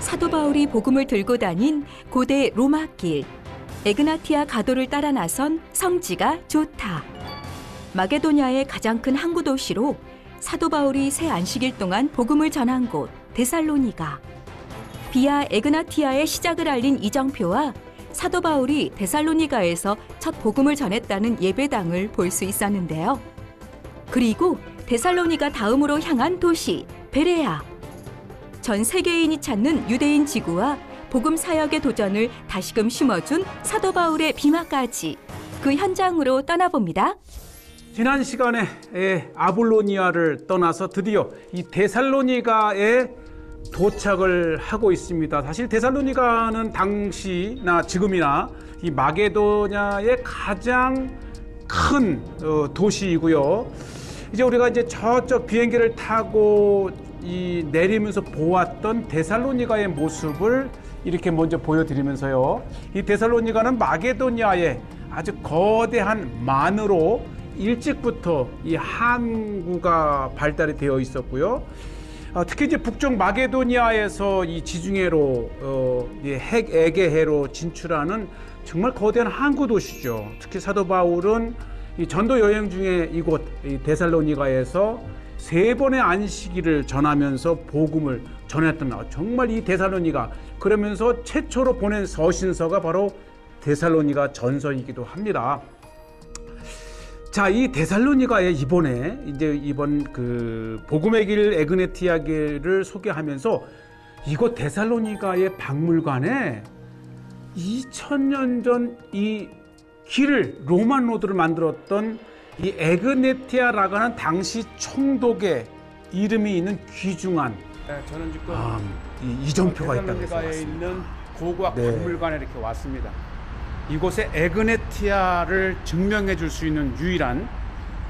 사도 바울이 복음을 들고 다닌 고대 로마길, 에그나티아 가도를 따라 나선 성지가 좋다. 마게도냐의 가장 큰 항구 도시로 사도 바울이 새 안식일 동안 복음을 전한 곳 데살로니가, 비아 에그나티아의 시작을 알린 이정표와 사도 바울이 데살로니가에서 첫 복음을 전했다는 예배당을 볼 수 있었는데요. 그리고 데살로니가 다음으로 향한 도시 베레아. 전 세계인이 찾는 유대인 지구와 복음 사역의 도전을 다시금 심어준 사도 바울의 비마까지 그 현장으로 떠나봅니다. 지난 시간에 아볼로니아를 떠나서 드디어 이 데살로니가에 도착을 하고 있습니다. 사실 데살로니가는 당시나 지금이나 이 마게도냐의 가장 큰 도시이고요. 이제 우리가 이제 저쪽 비행기를 타고 내리면서 보았던 데살로니가의 모습을 이렇게 먼저 보여드리면서요. 이 데살로니가는 마게도냐의 아주 거대한 만으로 일찍부터 이 항구가 발달이 되어 있었고요. 특히 이제 북쪽 마게도니아에서 이 지중해로 핵에게해로 진출하는 정말 거대한 항구 도시죠. 특히 사도 바울은 이 전도 여행 중에 이곳 이 데살로니가에서 3번의 안식일을 전하면서 복음을 전했던, 정말 이 데살로니가, 그러면서 최초로 보낸 서신서가 바로 데살로니가 전서이기도 합니다. 자, 이 데살로니가에 이번 그 복음의 길 에그네티아 길을 소개하면서 이곳 데살로니가의 박물관에 2000년 전 이 길을, 로만 로드를 만들었던 이 에그네티아라고 하는 당시 총독의 이름이 있는 귀중한, 저는 지금 이정표가 있다고 해서 데살로니가에 있는 고고학 네. 박물관에 이렇게 왔습니다. 이곳에 에그네티아를 증명해 줄 수 있는 유일한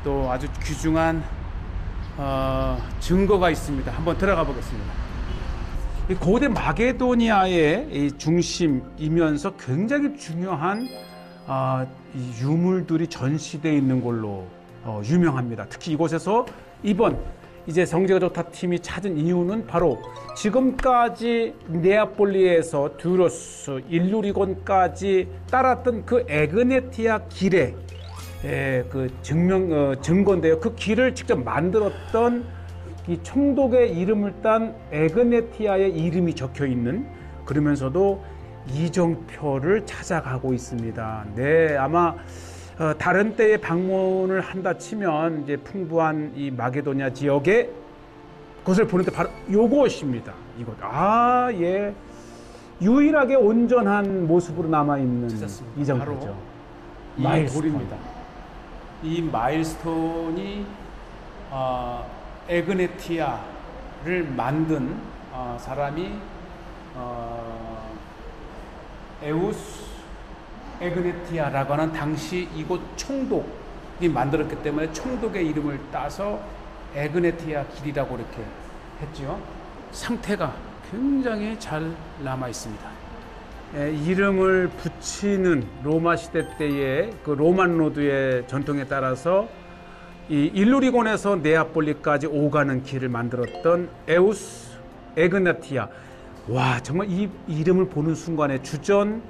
또 아주 귀중한 증거가 있습니다. 한번 들어가 보겠습니다. 이 고대 마게도니아의 이 중심이면서 굉장히 중요한 이 유물들이 전시되어 있는 걸로 유명합니다. 특히 이곳에서 이번 이제 성지가 좋다 팀이 찾은 이유는 바로 지금까지 네아폴리에서 듀로스, 일루리곤까지 따랐던 그 에그네티아 길의 그 증거인데요. 그 길을 직접 만들었던 이 총독의 이름을 딴 에그네티아의 이름이 적혀 있는, 그러면서도 이정표를 찾아가고 있습니다. 네, 아마 다른 때에 방문을 한다 치면 이제 풍부한 이 마게도냐 지역에 그것을 보는데 바로 요것입니다. 이것. 예. 유일하게 온전한 모습으로 남아 있는 이정표죠. 이 돌입니다. 이 마일스톤이 에그네티아를 만든 사람이 에우스 에그네티아라고 하는 당시 이곳 총독이 만들었기 때문에 총독의 이름을 따서 에그네티아 길이라고 이렇게 했죠. 상태가 굉장히 잘 남아 있습니다. 이름을 붙이는 로마 시대 때의 그 로만 로드의 전통에 따라서 이 일루리곤에서 네아폴리까지 오가는 길을 만들었던 에우스 에그나티아. 와, 정말 이 이름을 보는 순간에 주전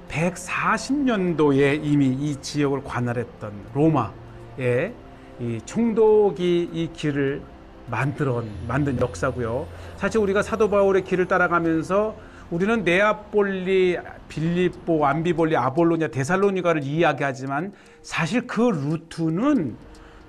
140년도에 이미 이 지역을 관할했던 로마의 이 총독이 이 길을 만든 역사고요. 사실 우리가 사도 바울의 길을 따라가면서 우리는 네아폴리, 빌립보, 암비볼리, 아볼로냐, 데살로니가를 이야기하지만 사실 그 루트는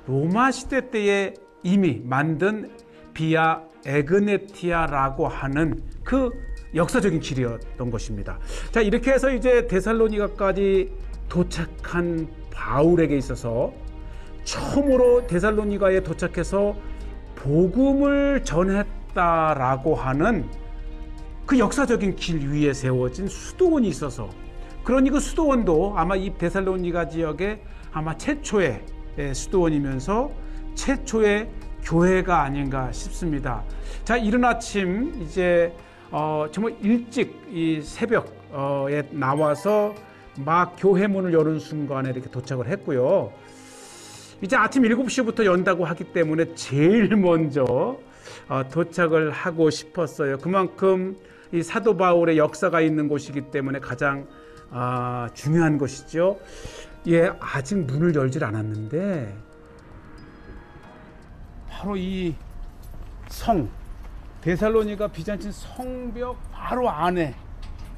로마 시대 때에 이미 만든 비아 에그네티아라고 하는 그 역사적인 길이었던 것입니다. 자, 이렇게 해서 이제 데살로니가까지 도착한 바울에게 있어서 처음으로 데살로니가에 도착해서 복음을 전했다라고 하는 그 역사적인 길 위에 세워진 수도원이 있어서, 그러니 그 수도원도 아마 이 데살로니가 지역의 아마 최초의 수도원이면서 최초의 교회가 아닌가 싶습니다. 자, 이른 아침 이제 정말 일찍 이 새벽에 나와서 막 교회 문을 여는 순간에 이렇게 도착을 했고요. 이제 아침 7시부터 연다고 하기 때문에 제일 먼저 도착을 하고 싶었어요. 그만큼 이 사도 바울의 역사가 있는 곳이기 때문에 가장 중요한 것이죠. 예, 아직 문을 열질 않았는데 바로 이 성 데살로니가 비잔틴 성벽 바로 안에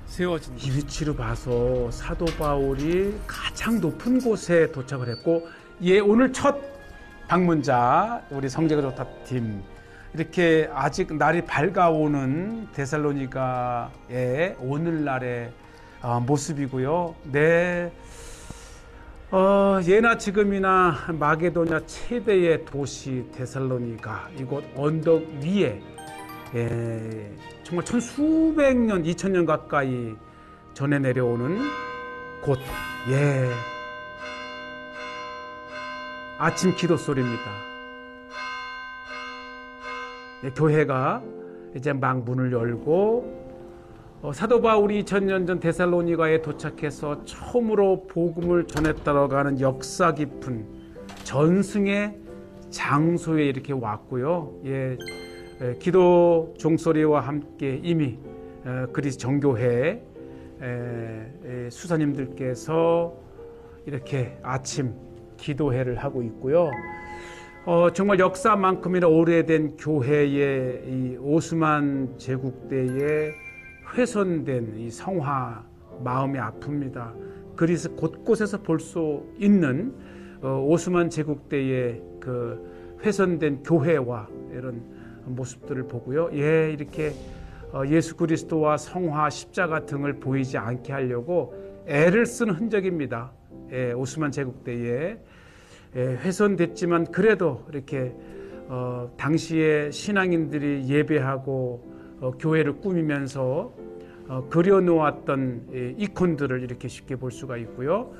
세워진 이 위치로 봐서 사도 바울이 가장 높은 곳에 도착을 했고, 예, 오늘 첫 방문자 우리 성제가 좋다 팀, 이렇게 아직 날이 밝아오는 데살로니가의 오늘날의 모습이고요. 네, 예나 지금이나 마게도냐 최대의 도시 데살로니가, 이곳 언덕 위에 정말 천수백 년, 2000년 가까이 전해 내려오는 곳, 아침 기도 소리입니다. 교회가 이제 막 문을 열고, 사도 바울이 2000년 전 데살로니가에 도착해서 처음으로 복음을 전했다고 하는 역사 깊은 전승의 장소에 이렇게 왔고요. 기도 종소리와 함께 이미 그리스 정교회 수사님들께서 이렇게 아침 기도회를 하고 있고요. 정말 역사만큼이나 오래된 교회의 이 오스만 제국 때에 훼손된 이 성화, 마음이 아픕니다. 그리스 곳곳에서 볼 수 있는 오스만 제국 때의 그 훼손된 교회와 이런 모습들을 보고요. 이렇게 예수 그리스도와 성화, 십자가 등을 보이지 않게 하려고 애를 쓴 흔적입니다. 오스만 제국 때에 훼손됐지만 그래도 이렇게 당시에 신앙인들이 예배하고 교회를 꾸미면서 그려놓았던 이콘들을 이렇게 쉽게 볼 수가 있고요.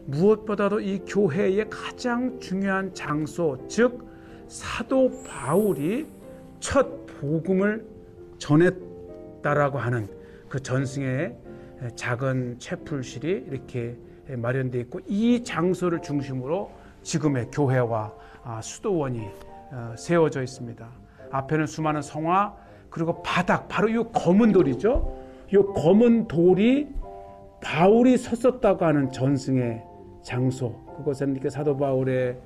무엇보다도 이 교회의 가장 중요한 장소, 즉 사도 바울이 첫 복음을 전했다라고 하는 그 전승의 작은 채플실이 이렇게 마련되어 있고, 이 장소를 중심으로 지금의 교회와 수도원이 세워져 있습니다. 앞에는 수많은 성화, 그리고 바닥, 바로 이 검은 돌이죠. 이 검은 돌이 바울이 섰었다고 하는 전승의 장소, 그곳에는 이렇게 사도 바울의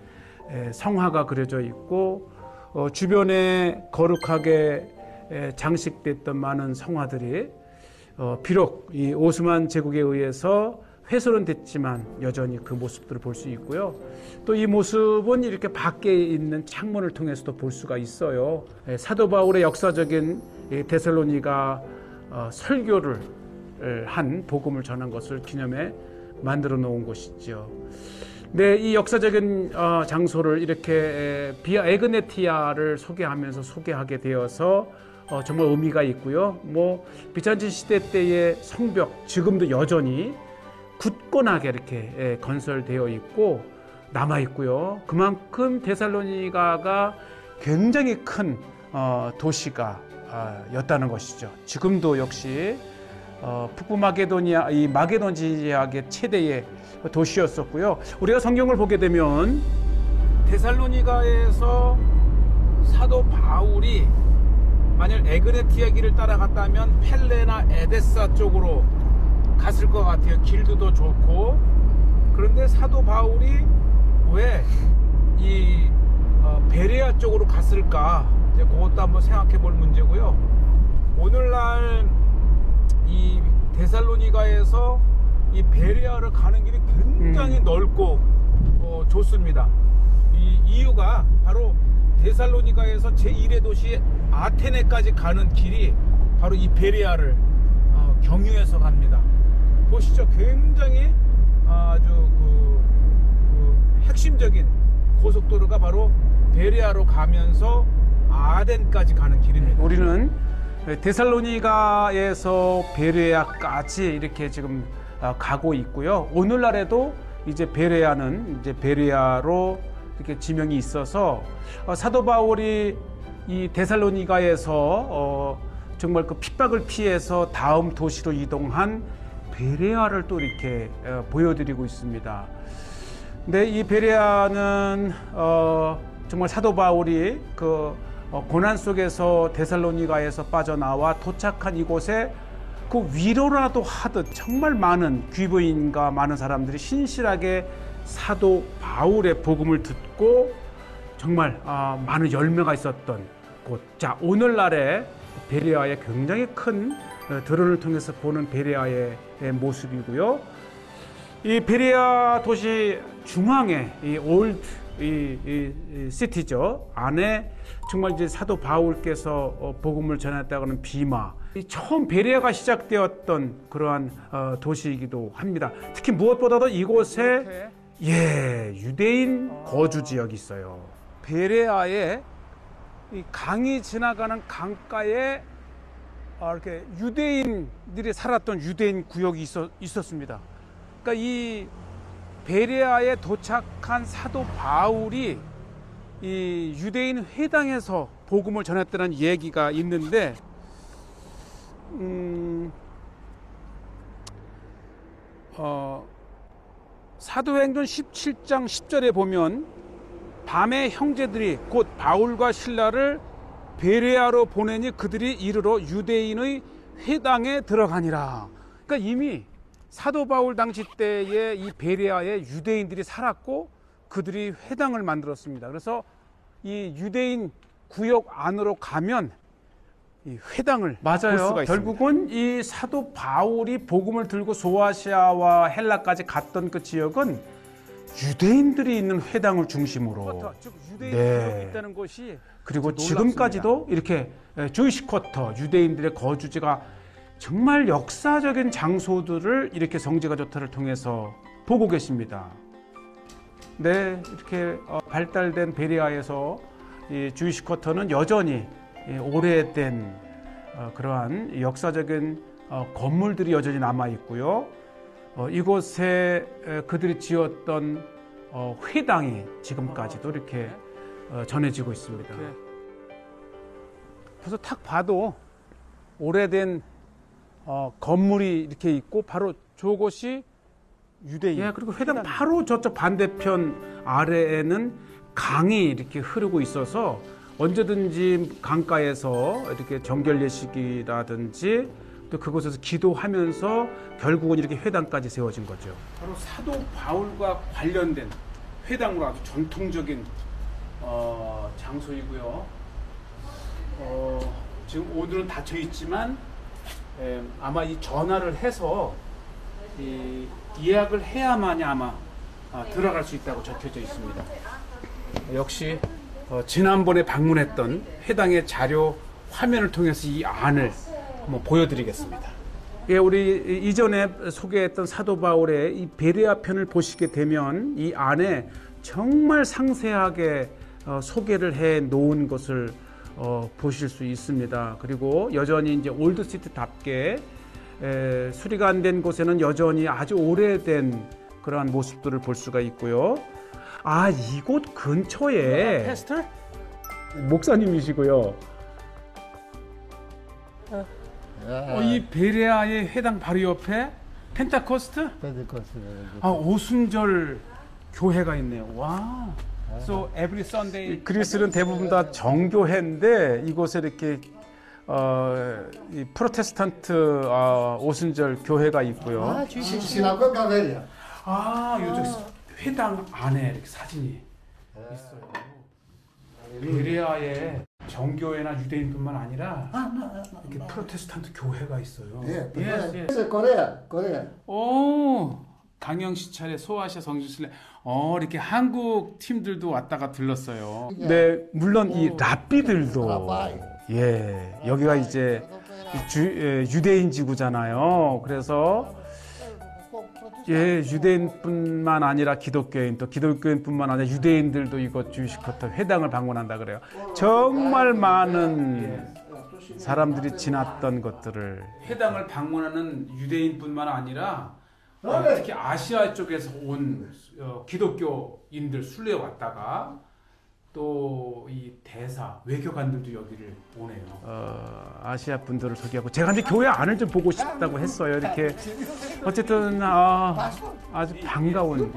성화가 그려져 있고, 주변에 거룩하게 장식됐던 많은 성화들이 비록 이 오스만 제국에 의해서 훼손은 됐지만 여전히 그 모습들을 볼 수 있고요. 또 이 모습은 이렇게 밖에 있는 창문을 통해서도 볼 수가 있어요. 사도 바울의 역사적인 데살로니가 설교를 한 복음을 전한 것을 기념해 만들어 놓은 곳이죠. 네, 이 역사적인 장소를 이렇게 비아 에그네티아를 소개하게 되어서 정말 의미가 있고요. 비잔틴 시대 때의 성벽, 지금도 여전히 굳건하게 이렇게 건설되어 있고 남아 있고요. 그만큼 데살로니가가 굉장히 큰 도시가 였다는 것이죠. 지금도 역시 북부 마게도니아, 이 마게돈 지역의 최대의 도시였었고요. 우리가 성경을 보게 되면 데살로니가에서 사도 바울이 만약 에그네티아 길을 따라갔다면 펠레나 에데사 쪽으로 갔을 것 같아요. 길도 더 좋고. 그런데 사도 바울이 왜 이 베레아 쪽으로 갔을까? 이제 그것도 한번 생각해 볼 문제고요. 오늘날 이 데살로니가에서 이 베레아를 가는 길이 굉장히 넓고 좋습니다. 이 이유가 바로 데살로니가에서 제1의 도시 아테네까지 가는 길이 바로 이 베레아를 경유해서 갑니다. 보시죠. 굉장히 아주 핵심적인 고속도로가 바로 베레아로 가면서 아덴까지 가는 길입니다. 우리는 데살로니가에서 베레아까지 이렇게 지금 가고 있고요. 오늘날에도 이제 베레아는 이제 베레아로 이렇게 지명이 있어서 사도 바울이 이 데살로니가에서 정말 그 핍박을 피해서 다음 도시로 이동한 베레아를 또 이렇게 보여드리고 있습니다. 근데 이 베레아는 정말 사도 바울이 그 고난 속에서 데살로니가에서 빠져나와 도착한 이곳에 그 위로라도 하듯 정말 많은 귀부인과 많은 사람들이 신실하게 사도 바울의 복음을 듣고 정말 많은 열매가 있었던 곳. 자, 오늘날의 베레아의 굉장히 큰 드론을 통해서 보는 베레아의 모습이고요. 이 베레아 도시 중앙에 이 올드 이 시티죠. 안에 정말 이제 사도 바울께서 복음을 전했다고는 비마. 처음 베레아가 시작되었던 그러한 도시이기도 합니다. 특히 무엇보다도 이곳에 유대인 거주 지역이 있어요. 베레아에 이 강이 지나가는 강가에 이렇게 유대인들이 살았던 유대인 구역이 있었습니다. 그러니까 이 베레아에 도착한 사도 바울이 이 유대인 회당에서 복음을 전했다는 얘기가 있는데, 사도행전 17장 10절에 보면 밤에 형제들이 곧 바울과 실라를 베레아로 보내니 그들이 이르러 유대인의 회당에 들어가니라. 그러니까 이미 사도 바울 당시 때에 이 베레아에 유대인들이 살았고 그들이 회당을 만들었습니다. 그래서 이 유대인 구역 안으로 가면 이 회당을 볼 수가 있습니다. 결국은 이 사도 바울이 복음을 들고 소아시아와 헬라까지 갔던 그 지역은 유대인들이 있는 회당을 중심으로, 즉 유대인들이 있다는 것이 그리고 지금까지도 이렇게 주이시 쿼터, 유대인들의 거주지가 정말 역사적인 장소들을 이렇게 성지가 좋다를 통해서 보고 계십니다. 네, 이렇게 발달된 베레아에서 이 주이시 쿼터는 여전히 오래된 그러한 역사적인 건물들이 여전히 남아 있고요. 이곳에 그들이 지었던 회당이 지금까지도 이렇게 전해지고 있습니다. 그래서 딱 봐도 오래된 건물이 이렇게 있고 바로 저곳이 유대인. 그리고 회당 바로 저쪽 반대편 아래에는 강이 이렇게 흐르고 있어서 언제든지 강가에서 이렇게 정결 예식이라든지 또 그곳에서 기도하면서 결국은 이렇게 회당까지 세워진 거죠. 바로 사도 바울과 관련된 회당으로 아주 전통적인 장소이고요. 지금 오늘은 닫혀 있지만 아마 이 전화를 해서 예약을 해야만이 아마 들어갈 수 있다고 적혀져 있습니다. 역시 지난번에 방문했던 회당의 자료 화면을 통해서 이 안을 한번 보여드리겠습니다. 우리 이전에 소개했던 사도 바울의 이 베레아 편을 보시게 되면 이 안에 정말 상세하게 소개를 해 놓은 것을 보실 수 있습니다. 그리고 여전히 이제 올드시티답게 수리가 안 된 곳에는 여전히 아주 오래된 그러한 모습들을 볼 수가 있고요. 이곳 근처에 패스터? 목사님이시고요. 이 베레아의 회당 바로 옆에 펜타코스트? 오순절 교회가 있네요. 와. So every Sunday. 그리스는 대부분 다 정교회인데 이곳에 이렇게 이 프로테스탄트 오순절 교회가 있고요. 요즘 회당 안에 이렇게 사진이 있어요. 베레아에 정교회나 유대인뿐만 아니라 이렇게 프로테스탄트 교회가 있어요. 코리아. 오, 강영시 차례 소아시아 성지순례. 이렇게 한국 팀들도 왔다가 들렀어요. 네, 물론 이 랍비들도 여기가 이제 유대인 지구잖아요. 그래서 유대인뿐만 아니라 기독교인, 또 기독교인뿐만 아니라 유대인들도 이곳 주이시 쿼터 회당을 방문한다 그래요. 정말 많은 사람들이 지났던 것들을 회당을 방문하는 유대인뿐만 아니라 특히 아시아 쪽에서 온 기독교인들 순례 왔다가 또 이 대사 외교관들도 여기를 오네요. 아시아 분들을 소개하고 제가 이제 교회 안을 좀 보고 싶다고 했어요. 이렇게 어쨌든 아주 반가운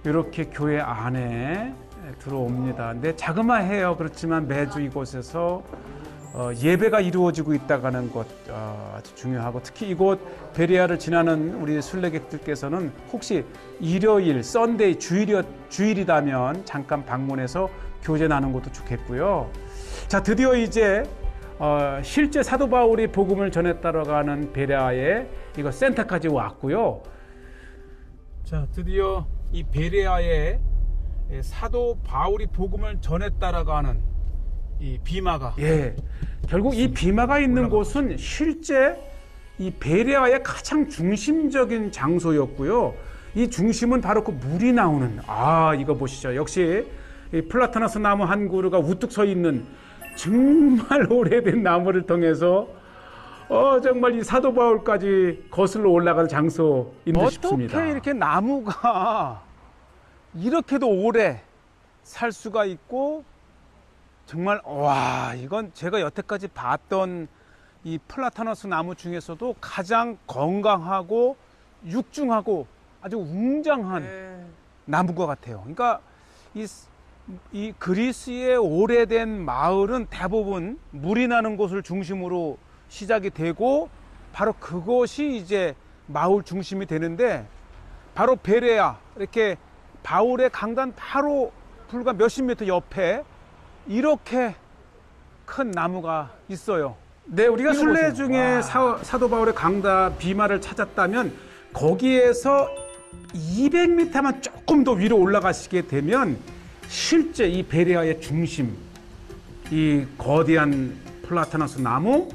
이렇게 교회 안에 들어옵니다. 근데 자그마해요. 그렇지만 매주 이곳에서 예배가 이루어지고 있다는 것 아주 중요하고, 특히 이곳 베레아를 지나는 우리 순례객들께서는 혹시 일요일, 썬데이, 주일이라면 잠깐 방문해서 교제 나눈 것도 좋겠고요. 자, 드디어 이제 실제 사도 바울이 복음을 전했다고 가는 베레아의 이거 센터까지 왔고요. 자, 드디어 이 베레아의 사도 바울이 복음을 전했다라고 하는 이 비마가, 결국 이 비마가 있는 곳은 실제 이 베레아의 가장 중심적인 장소였고요. 이 중심은 바로 그 물이 나오는, 이거 보시죠. 역시 이 플라타너스 나무 한 그루가 우뚝 서 있는 정말 오래된 나무를 통해서 정말 이 사도 바울까지 거슬러 올라갈 장소인 듯 싶습니다. 어떻게 이렇게 나무가 이렇게도 오래 살 수가 있고, 정말 이건 제가 여태까지 봤던 이 플라타너스 나무 중에서도 가장 건강하고 육중하고 아주 웅장한 나무가 같아요. 그러니까 이 그리스의 오래된 마을은 대부분 물이 나는 곳을 중심으로 시작이 되고, 바로 그것이 이제 마을 중심이 되는데, 바로 베레아, 이렇게 바울의 강단 바로 불과 몇십 미터 옆에 이렇게 큰 나무가 있어요. 네, 우리가 순례 보세요. 중에 사도 바울의 강다 비마를 찾았다면, 거기에서 200m만 조금 더 위로 올라가시게 되면 실제 이 베레아의 중심, 이 거대한 플라타너스 나무,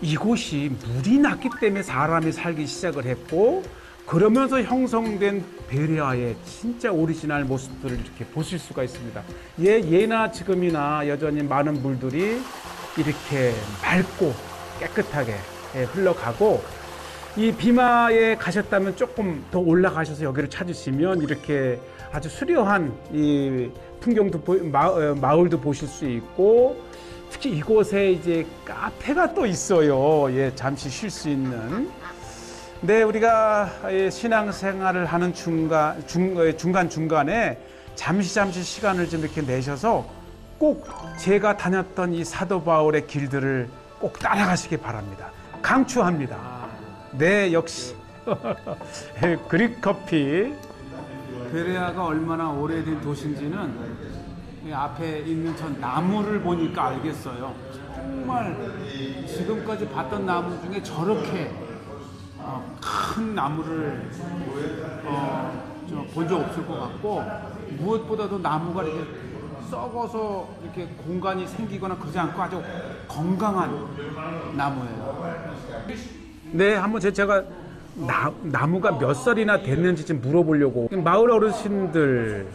이곳이 물이 났기 때문에 사람이 살기 시작을 했고, 그러면서 형성된 베레아의 진짜 오리지널 모습들을 이렇게 보실 수가 있습니다. 예나 지금이나 여전히 많은 물들이 이렇게 맑고 깨끗하게 흘러가고, 이 비마에 가셨다면 조금 더 올라가셔서 여기를 찾으시면 이렇게 아주 수려한 이 풍경도 마을도 보실 수 있고, 특히 이곳에 이제 카페가 또 있어요. 잠시 쉴 수 있는. 네, 우리가 신앙생활을 하는 중간중간에 잠시 시간을 좀 이렇게 내셔서 꼭 제가 다녔던 이 사도 바울의 길들을 꼭 따라가시기 바랍니다. 강추합니다. 네, 역시 그릭 커피. 베레아가 얼마나 오래된 도시인지는 이 앞에 있는 저 나무를 보니까 알겠어요. 정말 지금까지 봤던 나무 중에 저렇게 큰 나무를 본 적 없을 것 같고, 무엇보다도 나무가 이렇게 썩어서 이렇게 공간이 생기거나 그러지 않고 아주 건강한 나무예요. 네, 한번 제가 나무가 몇 살이나 됐는지 좀 물어보려고. 마을 어르신들,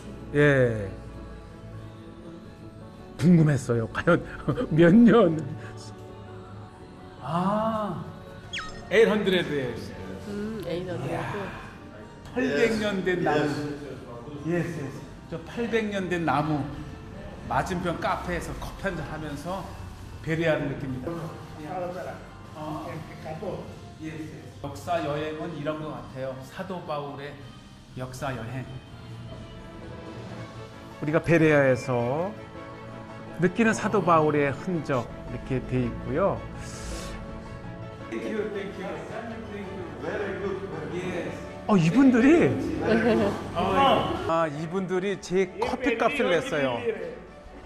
궁금했어요. 과연 몇 년? 800years. 800년 된 나무. 저 800년 된 나무 맞은편 카페에서 커피 한잔 하면서 베레아를 느낍니다. 역사 여행은 이런 것 같아요. 사도 바울의 역사 여행. 우리가 베레아에서 느끼는 사도 바울의 흔적 이렇게 돼 있고요. 이분들이 제 커피값을 냈어요.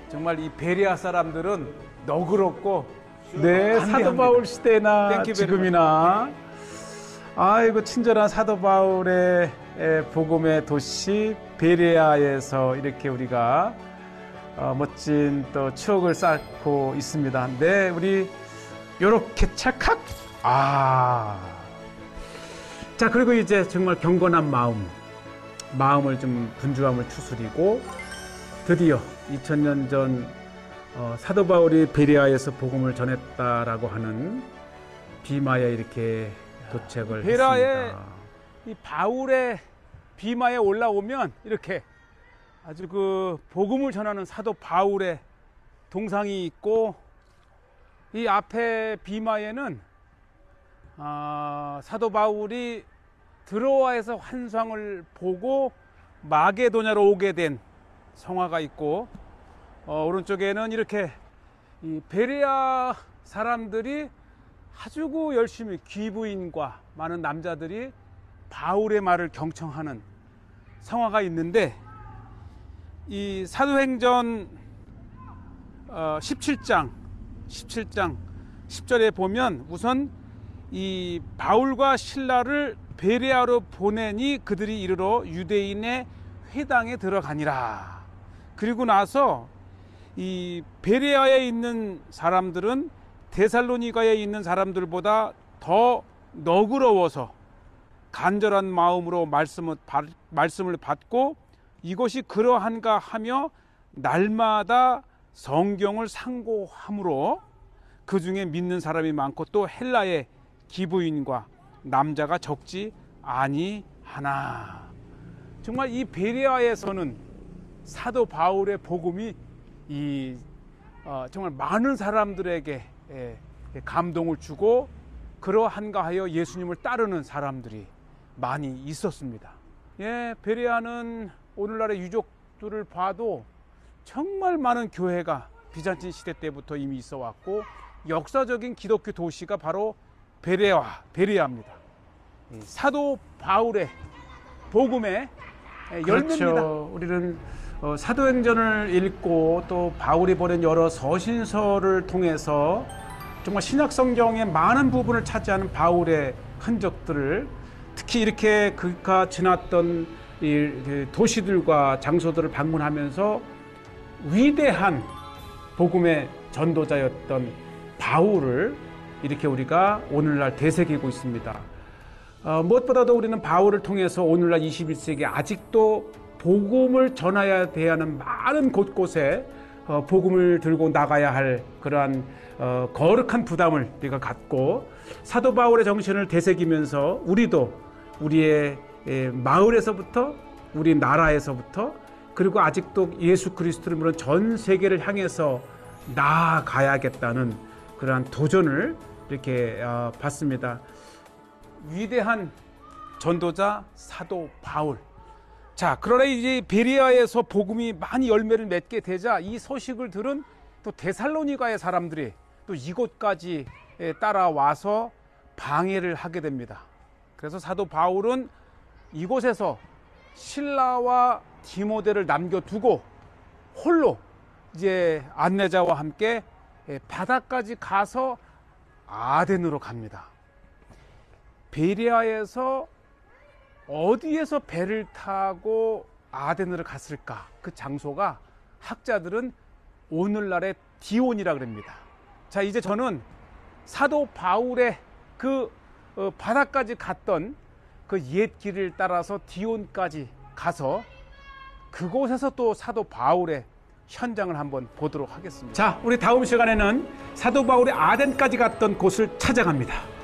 정말 이 베레아 사람들은 너그럽고, 네, 사도 바울 시대나 지금이나 아이고 친절한 사도 바울의 복음의 도시 베레아에서 이렇게 우리가 멋진 또 추억을 쌓고 있습니다. 네, 우리 요렇게 찰칵. 자, 그리고 이제 정말 경건한 마음을 좀 분주함을 추스리고, 드디어 2000년 전 사도 바울이 베레아에서 복음을 전했다라고 하는 비마에 이렇게 도착을 했습니다. 이 바울의 비마에 올라오면 이렇게 아주 그 복음을 전하는 사도 바울의 동상이 있고, 이 앞에 비마에는 사도 바울이 드로아에서 환상을 보고 마게도냐로 오게 된 성화가 있고 오른쪽에는 이렇게 이 베레아 사람들이 아주 열심히 귀부인과 많은 남자들이 바울의 말을 경청하는 성화가 있는데, 이 사도행전 17장 10절에 보면 우선 이 바울과 실라를 베레아로 보내니 그들이 이르러 유대인의 회당에 들어가니라. 그리고 나서 이 베레아에 있는 사람들은 데살로니가에 있는 사람들보다 더 너그러워서 간절한 마음으로 말씀을 받고 이것이 그러한가 하며 날마다 성경을 상고함으로 그 중에 믿는 사람이 많고 또 헬라의 기부인과 남자가 적지 아니하나. 정말 이 베레아에서는 사도 바울의 복음이 정말 많은 사람들에게 감동을 주고 그러한가 하여 예수님을 따르는 사람들이 많이 있었습니다. 베레아는 오늘날의 유족들을 봐도 정말 많은 교회가 비잔틴 시대 때부터 이미 있어 왔고 역사적인 기독교 도시가 바로 베레아입니다. 사도 바울의 복음의 열매입니다. 그렇죠. 우리는 사도행전을 읽고 또 바울이 보낸 여러 서신서를 통해서 정말 신약 성경의 많은 부분을 차지하는 바울의 흔적들을, 특히 이렇게 그가 지났던 이 도시들과 장소들을 방문하면서 위대한 복음의 전도자였던 바울을 이렇게 우리가 오늘날 되새기고 있습니다. 무엇보다도 우리는 바울을 통해서 오늘날 21세기 아직도 복음을 전해야 하는 많은 곳곳에 복음을 들고 나가야 할 그러한 거룩한 부담을 우리가 갖고 사도 바울의 정신을 되새기면서 우리도 우리의 마을에서부터 우리 나라에서부터 그리고 아직도 예수 그리스도를 물은 전 세계를 향해서 나아가야겠다는 그러한 도전을 이렇게 받습니다. 위대한 전도자 사도 바울. 자, 그러나 이제 베레아에서 복음이 많이 열매를 맺게 되자 이 소식을 들은 또 데살로니가의 사람들이 또 이곳까지 따라와서 방해를 하게 됩니다. 그래서 사도 바울은 이곳에서 실라와 디모데를 남겨두고 홀로 이제 안내자와 함께 바다까지 가서 아덴으로 갑니다. 베레아에서 어디에서 배를 타고 아덴으로 갔을까? 그 장소가 학자들은 오늘날의 디온이라 그럽니다. 자, 이제 저는 사도 바울의 그 바다까지 갔던 그 옛 길을 따라서 디온까지 가서 그곳에서 또 사도 바울의 현장을 한번 보도록 하겠습니다. 자, 우리 다음 시간에는 사도 바울이 아덴까지 갔던 곳을 찾아갑니다.